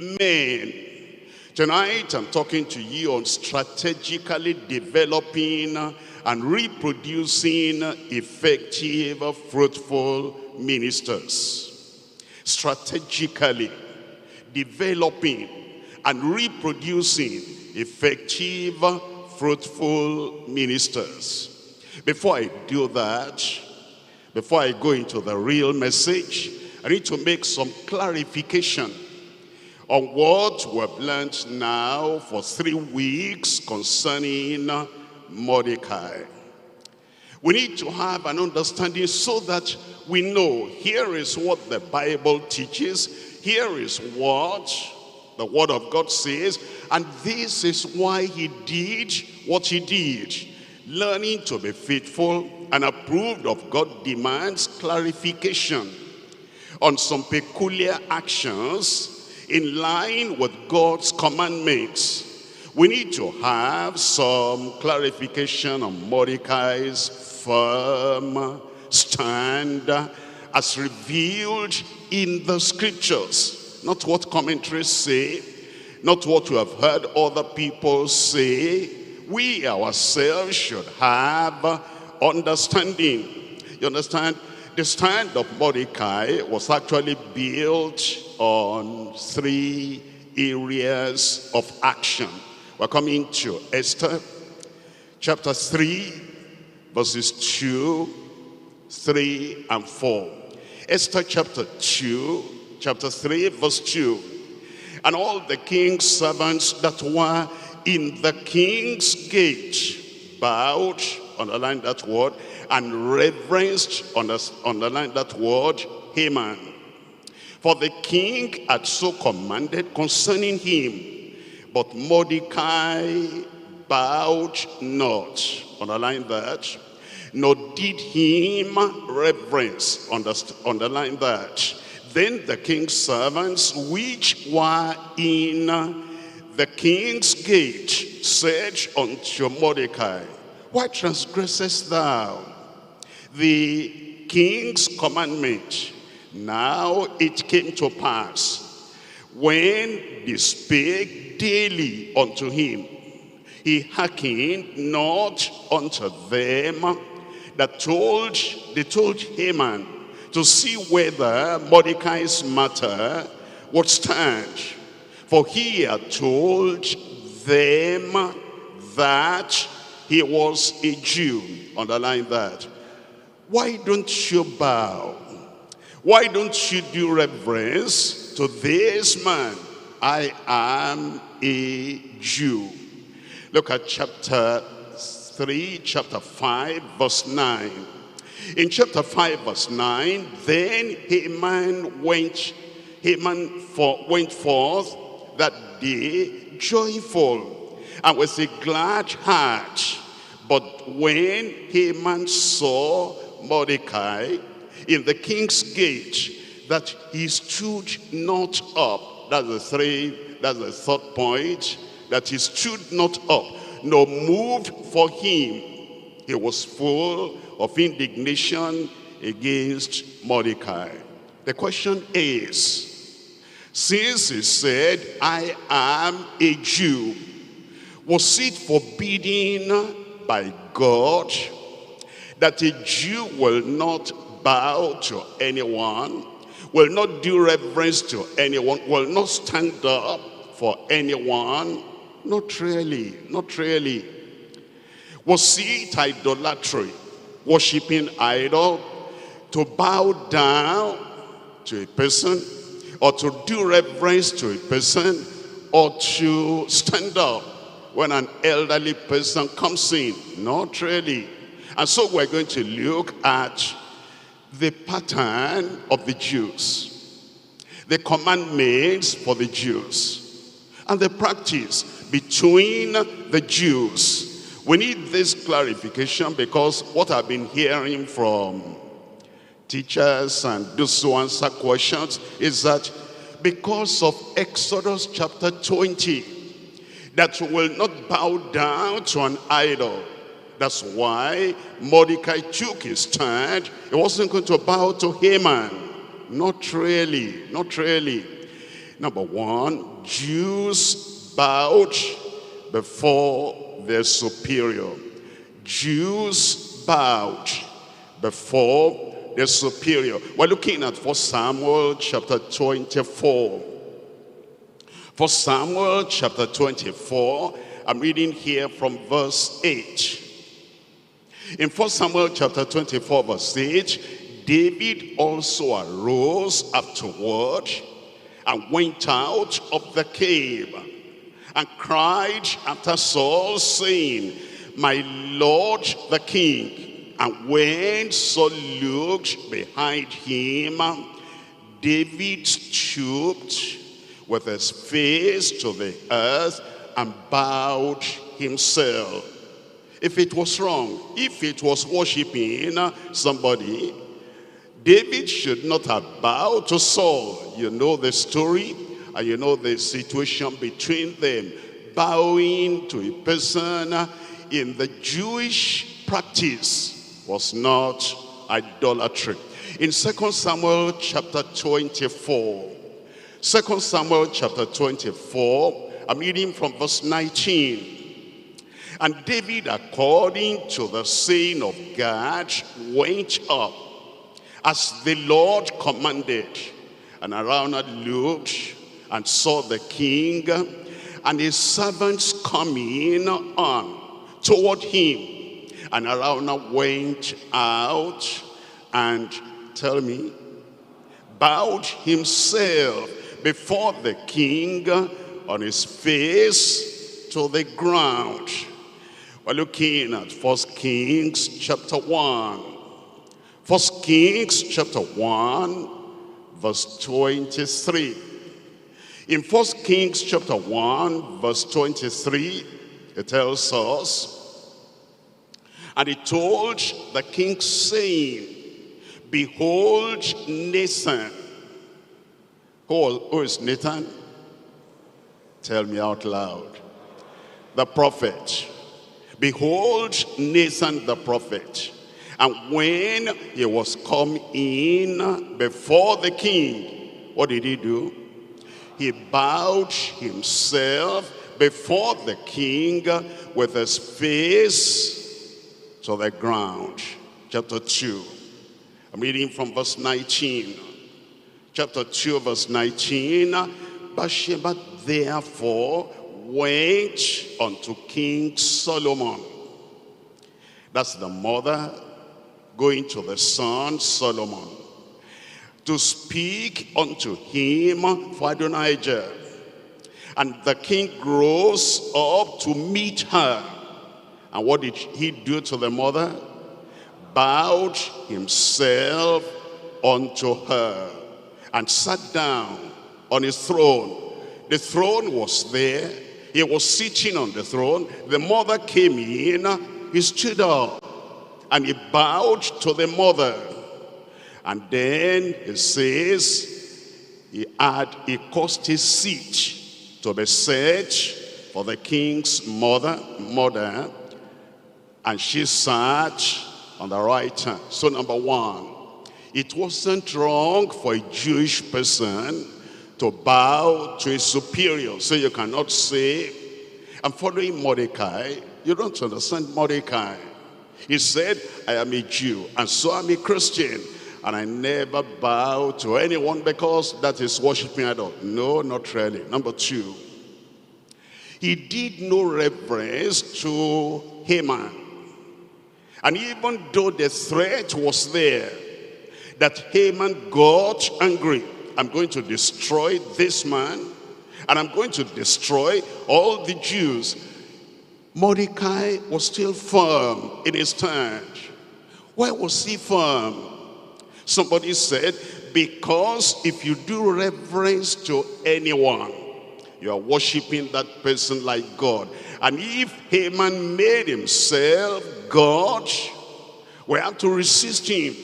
Amen. Tonight I'm talking to you on strategically developing and reproducing effective, fruitful ministers. Strategically developing and reproducing effective, fruitful ministers. Before I do that, before I go into the real message, I need to make some clarification on what we've learned now for 3 weeks concerning Mordecai. We need to have an understanding so that we know here is what the Bible teaches, here is what the Word of God says, and this is why he did what he did. Learning to be faithful and approved of God demands clarification on some peculiar actions in line with God's commandments. We need to have some clarification on Mordecai's firm stand as revealed in the scriptures. Not what commentaries say, not what we have heard other people say. We ourselves should have understanding. You understand? The stand of Mordecai was actually built on 3 areas of action. We're coming to Esther chapter 3 verses 2, 3 and 4. Esther chapter 3 verse 2. And all the king's servants that were in the king's gate bowed, underline that word, and reverenced, underline that word, Haman. For the king had so commanded concerning him, but Mordecai bowed not, underline that, nor did him reverence, underline that. Then the king's servants which were in the king's gate said unto Mordecai, why transgressest thou the king's commandment? Now it came to pass, when they spake daily unto him, he hearkened not unto them that they told Haman to see whether Mordecai's matter would stand. For he had told them that he was a Jew. Underline that. Why don't you bow? Why don't you do reverence to this man? I am a Jew. Look at chapter 3, chapter 5, verse 9. In chapter 5, verse 9, then Haman went forth that day joyful and with a glad heart. But when Haman saw Mordecai in the king's gate, that he stood not up. That's the third point, that he stood not up, nor moved for him. He was full of indignation against Mordecai. The question is, since he said, I am a Jew, was it forbidden by God that a Jew will not bow to anyone, will not do reverence to anyone, will not stand up for anyone? Not really, not really. Was it idolatry, worshiping idol, to bow down to a person, or to do reverence to a person, or to stand up when an elderly person comes in? Not really. And so we're going to look at the pattern of the Jews, the commandments for the Jews, and the practice between the Jews. We need this clarification because what I've been hearing from teachers and those who answer questions is that because of Exodus chapter 20, that we will not bow down to an idol. That's why Mordecai took his stand. He wasn't going to bow to Haman. Not really, not really. Number one, Jews bowed before their superior. Jews bowed before their superior. We're looking at 1 Samuel chapter 24. 1 Samuel chapter 24, I'm reading here from verse 8. In 1 Samuel chapter 24 verse 8, David also arose afterward and went out of the cave and cried after Saul, saying, My Lord the king. And when Saul looked behind him, David stooped with his face to the earth and bowed himself. If it was wrong, if it was worshiping somebody, David should not have bowed to Saul. You know the story, and you know the situation between them. Bowing to a person in the Jewish practice was not idolatry. In 2 Samuel chapter 24, 2 Samuel chapter 24, I'm reading from verse 19. And David, according to the saying of God, went up as the Lord commanded. And Araunah looked and saw the king and his servants coming on toward him. And Araunah went out and, tell me, bowed himself before the king on his face to the ground. We're looking at 1 Kings chapter 1. 1 Kings chapter 1 verse 23. In 1 Kings chapter 1 verse 23, it tells us, and he told the king, saying, Behold Nathan. Who is Nathan? Tell me out loud. The prophet. Behold Nathan the prophet. And when he was come in before the king, what did he do? He bowed himself before the king with his face to the ground. Chapter 2. I'm reading from verse 19. Chapter 2 verse 19. Bathsheba therefore went unto King Solomon. That's the mother going to the son Solomon to speak unto him for Adonijah. And the king rose up to meet her. And what did he do to the mother? Bowed himself unto her and sat down on his throne. The throne was there. He was sitting on the throne. The mother came in. He stood up and he bowed to the mother. And then he says he caused his seat to be set for the king's mother, and she sat on the right hand. So number one, it wasn't wrong for a Jewish person to bow to a superior. So you cannot say, I'm following Mordecai. You don't understand Mordecai. He said, I am a Jew, and so I'm a Christian, and I never bow to anyone because that is worshiping idol. No, not really. Number two, he did no reverence to Haman. And even though the threat was there, that Haman got angry, I'm going to destroy this man, and I'm going to destroy all the Jews. Mordecai was still firm in his stand. Why was he firm? Somebody said, because if you do reverence to anyone, you are worshiping that person like God. And if Haman made himself God, we have to resist him.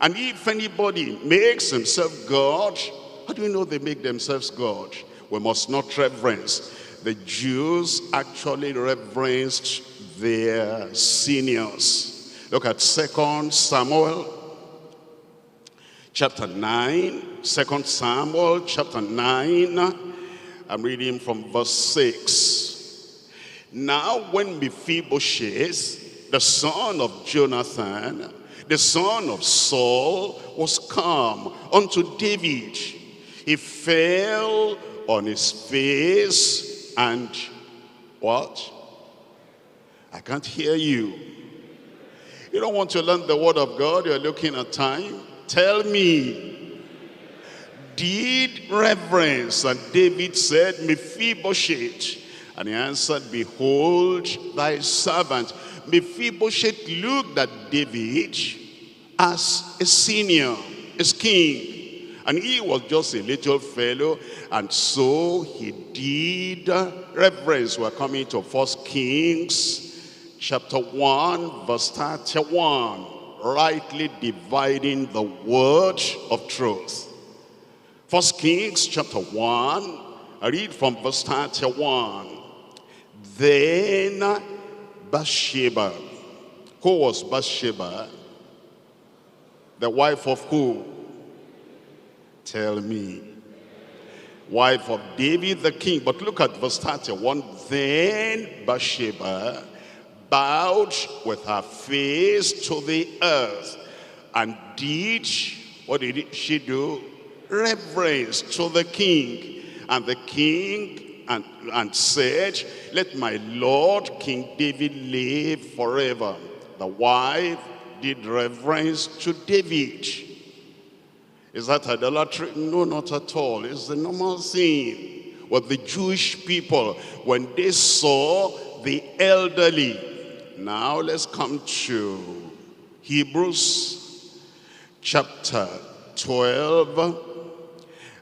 And if anybody makes himself God, how do we know they make themselves God? We must not reverence. The Jews actually reverenced their seniors. Look at 2 Samuel chapter 9. 2 Samuel chapter 9, I'm reading from verse 6. Now when Mephibosheth, the son of Jonathan, the son of Saul, was come unto David, he fell on his face and what? I can't hear you. You don't want to learn the word of God, you're looking at time. Tell me. Did reverence. And David said, Mephibosheth. And he answered, behold thy servant. Mephibosheth looked at David as a senior, as king. And he was just a little fellow. And so he did reverence. We're coming to 1 Kings chapter 1, verse 31. Rightly dividing the word of truth. 1 Kings chapter 1, I read from verse 31. Then Bathsheba. Who was Bathsheba? The wife of who? Tell me. Wife of David the king. But look at verse 31. Then Bathsheba bowed with her face to the earth and did, what did she do? Reverence to the king. And the king and said, let my lord King David live forever. The wife did reverence to David. Is that idolatry? No, not at all. It's the normal thing with the Jewish people when they saw the elderly. Now let's come to Hebrews chapter 12.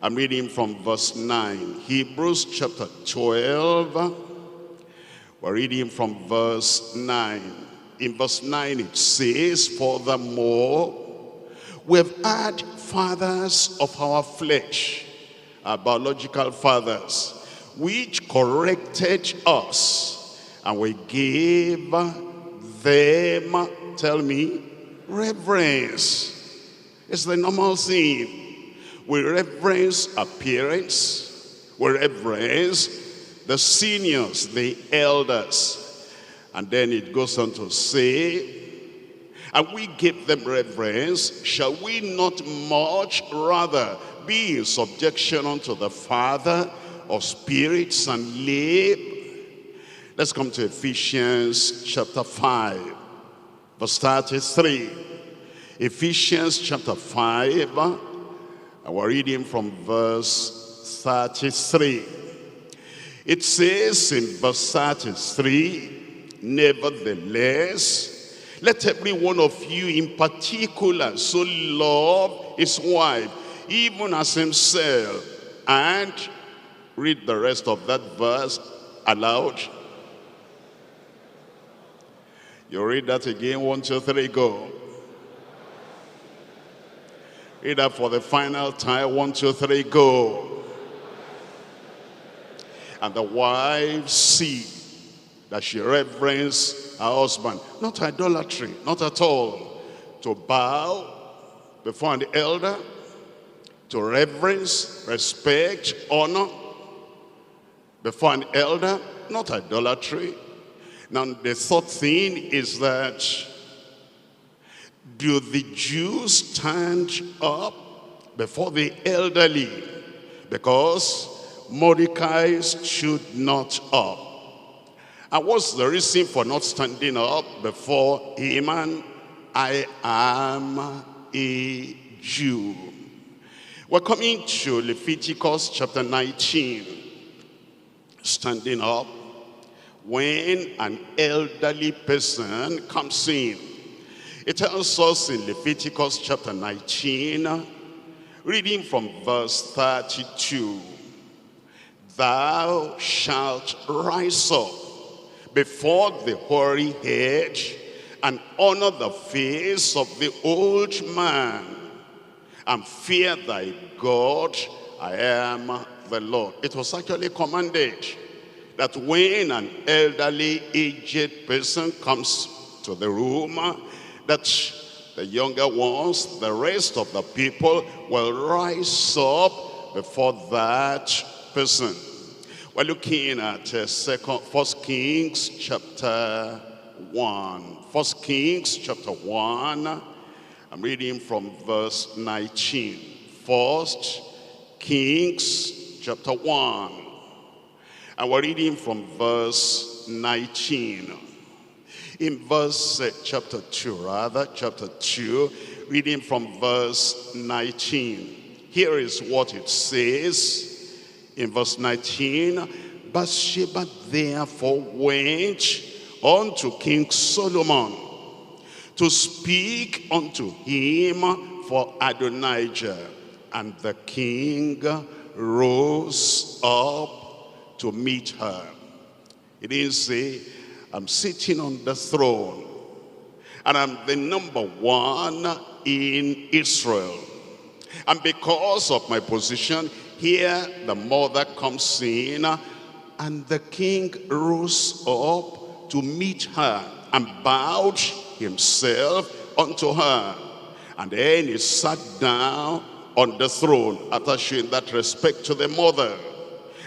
I'm reading from verse 9. Hebrews chapter 12. We're reading from verse 9. In verse 9 it says, furthermore, we have had fathers of our flesh, our biological fathers, which corrected us, and we gave them, tell me, reverence. It's the normal thing. We reverence our parents. We reverence the seniors, the elders. And then it goes on to say, and we give them reverence, shall we not much rather be in subjection unto the Father of spirits and live? Let's come to Ephesians chapter 5, verse 33. Ephesians chapter 5, and we're reading from verse 33. It says in verse 33, nevertheless, let every one of you in particular so love his wife, even as himself. And read the rest of that verse aloud. You read that again, 1, 2, 3, go. Read that for the final time, 1, 2, 3, go. And the wife see that she reverence her husband. Not idolatry, not at all. To bow before an elder, to reverence, respect, honor before an elder, not idolatry. Now the third thing is that, do the Jews stand up before the elderly? Because Mordecai stood not up. And what's the reason for not standing up before Haman? I am a Jew. We're coming to Leviticus chapter 19. Standing up when an elderly person comes in. It tells us in Leviticus chapter 19, reading from verse 32, thou shalt rise up before the hoary head and honor the face of the old man, and fear thy God, I am the Lord. It was actually commanded that when an elderly aged person comes to the room, that the younger ones, the rest of the people will rise up before that person. We're looking at First Kings chapter 1. 1 Kings chapter 1. I'm reading from verse 19. 1 Kings chapter 1. And we're reading from verse 19. In chapter 2, reading from verse 19. Here is what it says in verse 19. Bathsheba therefore went unto King Solomon to speak unto him for Adonijah. And the king rose up to meet her. He didn't say, I'm sitting on the throne and I'm the number one in Israel. And because of my position, here the mother comes in, and the king rose up to meet her and bowed himself unto her. And then he sat down on the throne after showing that respect to the mother,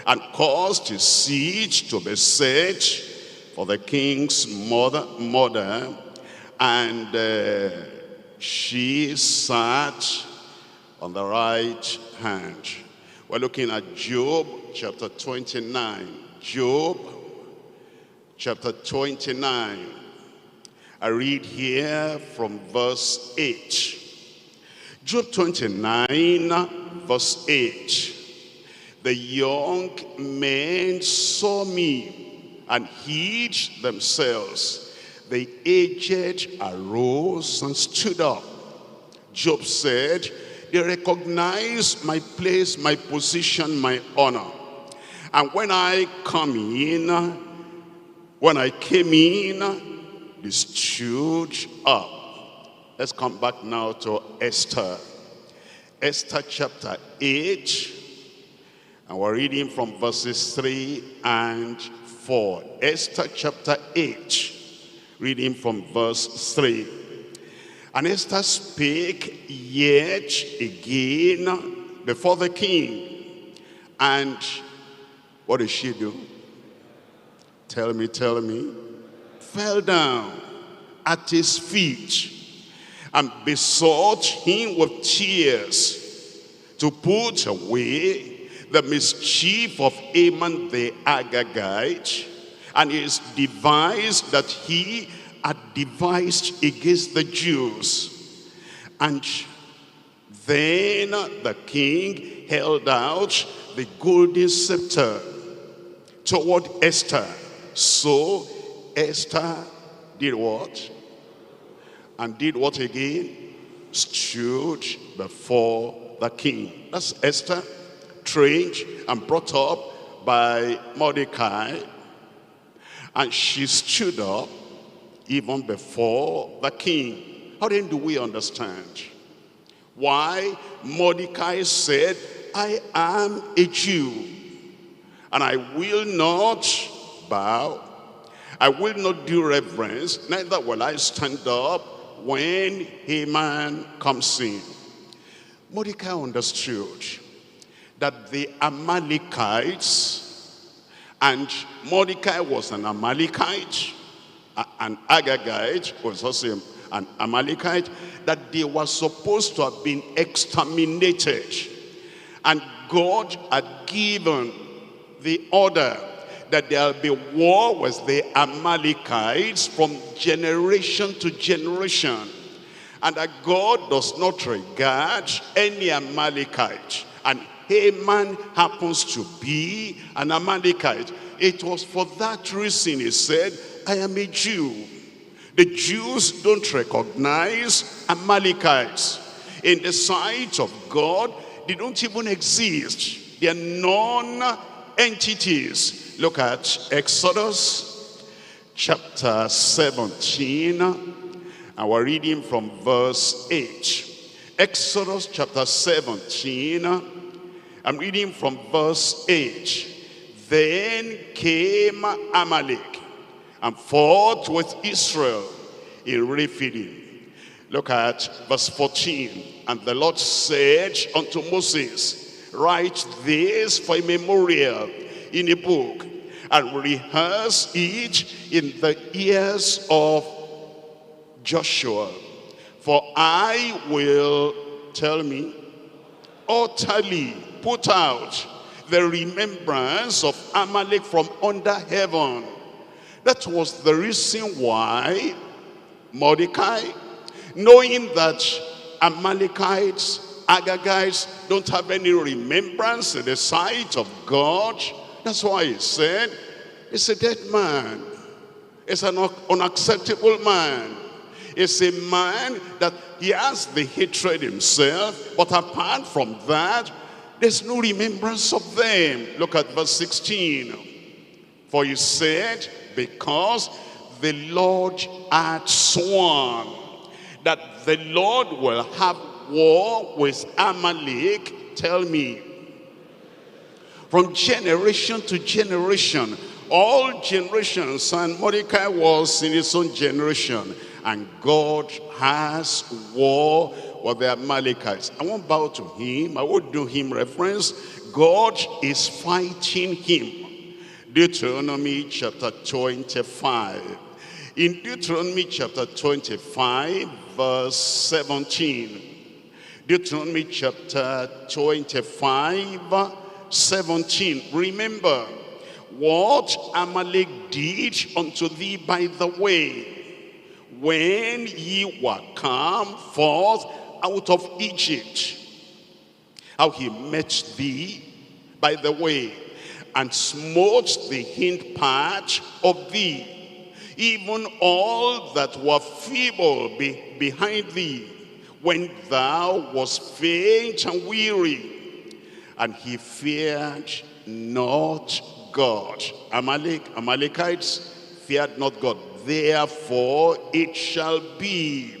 and caused his seat to be set for the king's mother, and she sat on the right hand. We're looking at Job chapter 29. Job chapter 29. I read here from verse 8. Job 29 verse 8. The young men saw me and hid themselves. The aged arose and stood up. Job said, they recognize my place, my position, my honor. And when I came in, they stood up. Let's come back now to Esther. Esther chapter 8. And we're reading from verses 3 and 4. Esther chapter 8, reading from verse 3. And Esther spake yet again before the king. And what did she do? Tell me. Fell down at his feet and besought him with tears to put away the mischief of Haman the Agagite, and his device that he had devised against the Jews. And then the king held out the golden scepter toward Esther. So Esther did what? And did what again? Stood before the king. That's Esther, trained and brought up by Mordecai, and she stood up even before the king. How then do we understand why Mordecai said, I am a Jew, and I will not bow, I will not do reverence, neither will I stand up when Haman comes in? Mordecai understood that the Amalekites, and Mordecai was an Amalekite, and Agagite was also an Amalekite, that they were supposed to have been exterminated. And God had given the order that there will be war with the Amalekites from generation to generation. And that God does not regard any Amalekite. And Haman happens to be an Amalekite. It was for that reason he said, I am a Jew. The Jews don't recognize Amalekites. In the sight of God, they don't even exist. They are non-entities. Look at Exodus chapter 17, and we're reading from verse 8. Exodus chapter 17, I'm reading from verse 8. Then came Amalek and fought with Israel in Rephidim. Look at verse 14. And the Lord said unto Moses, write this for a memorial in a book, and rehearse it in the ears of Joshua. For I will, tell me, utterly put out the remembrance of Amalek from under heaven. That was the reason why Mordecai, knowing that Amalekites, Agagites don't have any remembrance in the sight of God, that's why he said, it's a dead man. It's an unacceptable man. It's a man that he has the hatred himself, but apart from that, there's no remembrance of them. Look at verse 16. For he said, because the Lord had sworn that the Lord will have war with Amalek, tell me, from generation to generation, all generations, and Mordecai was in his own generation, and God has war with the Amalekites. I won't bow to him, I won't do him reference. God is fighting him. Deuteronomy chapter 25. In Deuteronomy chapter 25, verse 17. Deuteronomy chapter 25, 17. Remember what Amalek did unto thee by the way, when ye were come forth out of Egypt, how he met thee by the way, and smote the hind part of thee, even all that were feeble behind thee, when thou wast faint and weary, and he feared not God. Amalekites feared not God. Therefore it shall be,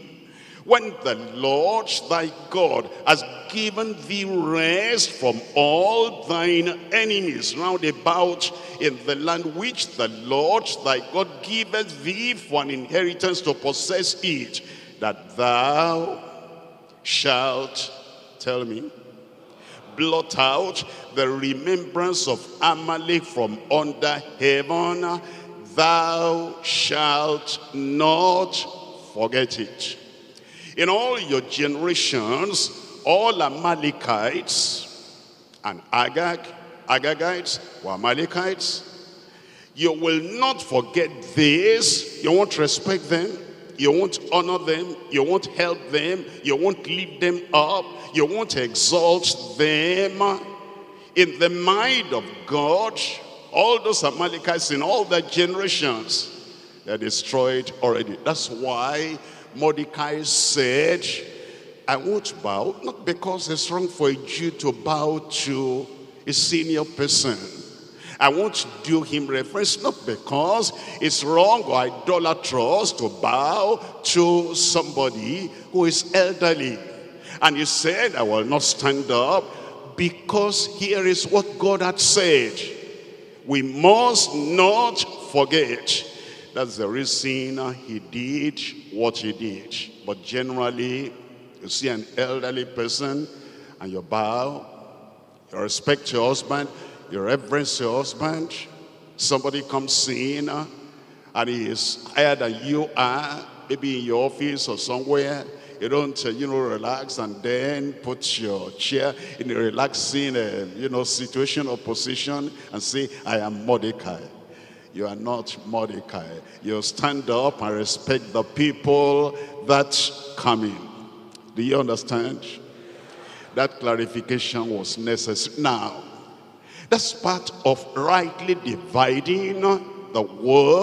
when the Lord thy God has given thee rest from all thine enemies round about in the land which the Lord thy God giveth thee for an inheritance to possess it, that thou shalt, tell me, blot out the remembrance of Amalek from under heaven, thou shalt not forget it. In all your generations, all Amalekites and Agagites were Amalekites. You will not forget this. You won't respect them. You won't honor them. You won't help them. You won't lift them up. You won't exalt them. In the mind of God, all those Amalekites in all their generations, they're destroyed already. That's why Mordecai said, I won't bow, not because it's wrong for a Jew to bow to a senior person. I won't do him reference, not because it's wrong or idolatrous to bow to somebody who is elderly. And he said, I will not stand up, because here is what God had said. We must not forget. That's the reason he did what he did. But generally, you see an elderly person and you bow, you respect your husband, you reverence your husband. Somebody comes in and he is higher than you are, maybe in your office or somewhere. You don't, relax and then put your chair in a relaxing, situation or position and say, I am Mordecai. You are not Mordecai. You stand up and respect the people that come in. Do you understand? That clarification was necessary. Now, that's part of rightly dividing the word